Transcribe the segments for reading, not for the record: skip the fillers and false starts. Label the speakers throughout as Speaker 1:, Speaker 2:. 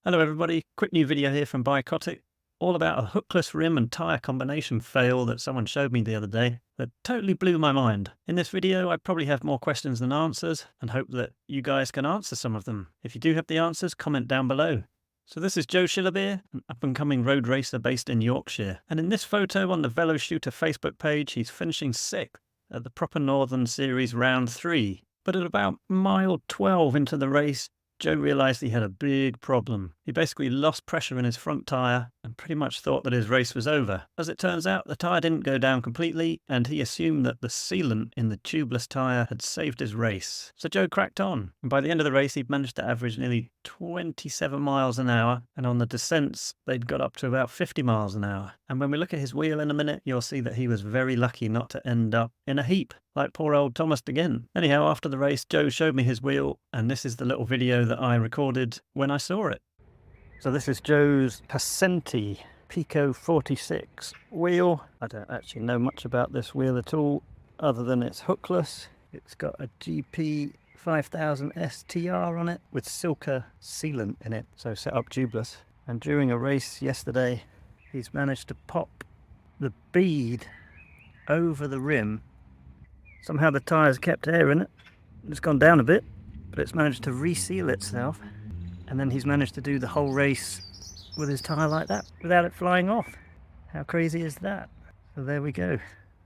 Speaker 1: Hello everybody, quick new video here from Pacenti, all about a hookless rim and tyre combination fail that someone showed me the other day that totally blew my mind. In this video I probably have more questions than answers and hope that you guys can answer some of them. If you do have the answers, comment down below. So this is Jo Shillabeer, an up-and-coming road racer based in Yorkshire, and in this photo on the Velo Shooter Facebook page he's finishing 6th at the Proper Northern Series round 3. But at about mile 12 into the race, Joe realised he had a big problem. He basically lost pressure in his front tyre and pretty much thought that his race was over. As it turns out, the tyre didn't go down completely and he assumed that the sealant in the tubeless tyre had saved his race. So Joe cracked on, and by the end of the race he'd managed to average nearly 27 miles an hour, and on the descents they'd got up to about 50 miles an hour. And when we look at his wheel in a minute, you'll see that he was very lucky not to end up in a heap like poor old Thomas again. Anyhow, after the race, Joe showed me his wheel, and this is the little video that I recorded when I saw it. So this is Joe's Pacenti Pico 46 wheel. I don't actually know much about this wheel at all, other than it's hookless. It's got a GP 5000 STR on it with Silka sealant in it, so set up tubeless. And during a race yesterday, he's managed to pop the bead over the rim. Somehow the tyre's kept air in it. It's gone down a bit, but it's managed to reseal itself. And then he's managed to do the whole race with his tyre like that, without it flying off. How crazy is that? So there we go.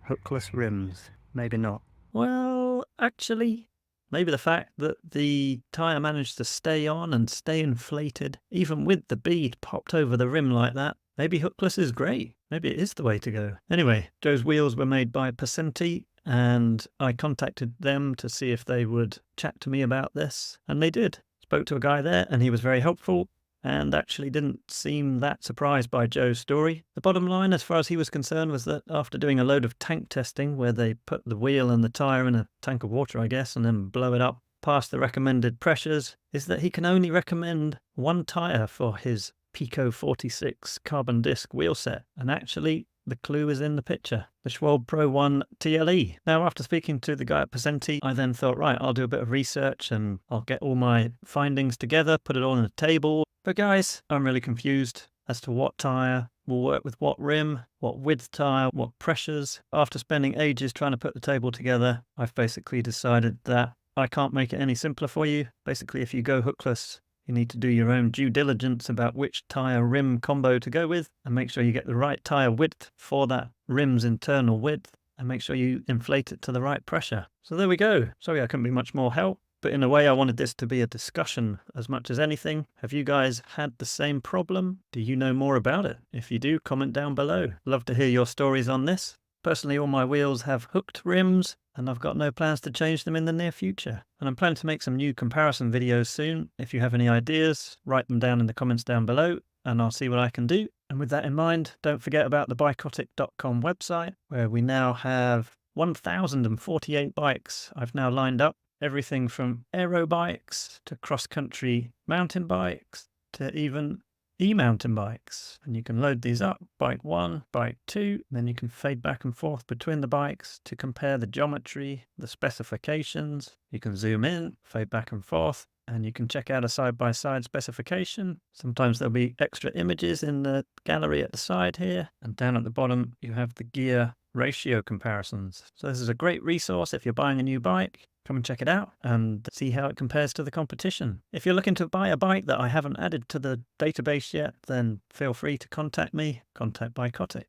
Speaker 1: Hookless rims. Maybe not. Well, actually, maybe the fact that the tyre managed to stay on and stay inflated, even with the bead popped over the rim like that, maybe hookless is great. Maybe it is the way to go. Anyway, Joe's wheels were made by Pacenti, and I contacted them to see if they would chat to me about this, and they did. Spoke to a guy there and he was very helpful and actually didn't seem that surprised by Joe's story. The bottom line, as far as he was concerned, was that after doing a load of tank testing where they put the wheel and the tyre in a tank of water, I guess, and then blow it up past the recommended pressures, is that he can only recommend one tyre for his Pico 46 carbon disc wheel set. And actually, the clue is in the picture, the Schwalbe Pro 1 TLE. Now, after speaking to the guy at Pacenti, I then thought, right, I'll do a bit of research and I'll get all my findings together, put it all on a table. But guys, I'm really confused as to what tyre will work with what rim, what width tyre, what pressures. After spending ages trying to put the table together, I've basically decided that I can't make it any simpler for you. Basically, if you go hookless, you need to do your own due diligence about which tyre rim combo to go with, and make sure you get the right tyre width for that rim's internal width, and make sure you inflate it to the right pressure. So there we go. Sorry I couldn't be much more help, but in a way I wanted this to be a discussion as much as anything. Have you guys had the same problem? Do you know more about it? If you do, comment down below. Love to hear your stories on this. Personally, all my wheels have hooked rims, and I've got no plans to change them in the near future. And I'm planning to make some new comparison videos soon. If you have any ideas, write them down in the comments down below, and I'll see what I can do. And with that in mind, don't forget about the Pacenti.com website, where we now have 1,048 bikes I've now lined up. Everything from aero bikes to cross-country mountain bikes to even e-mountain bikes, and you can load these up, bike 1, bike 2, then you can fade back and forth between the bikes to compare the geometry, the specifications. You can zoom in, fade back and forth, and you can check out a side-by-side specification. Sometimes there'll be extra images in the gallery at the side here, and down at the bottom you have the gear ratio comparisons. So this is a great resource if you're buying a new bike. Come and check it out and see how it compares to the competition. If you're looking to buy a bike that I haven't added to the database yet, then feel free to contact me, contact Pacenti.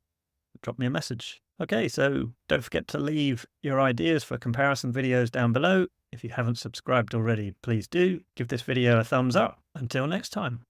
Speaker 1: Drop me a message. Okay, so don't forget to leave your ideas for comparison videos down below. If you haven't subscribed already, please do. Give this video a thumbs up. Until next time.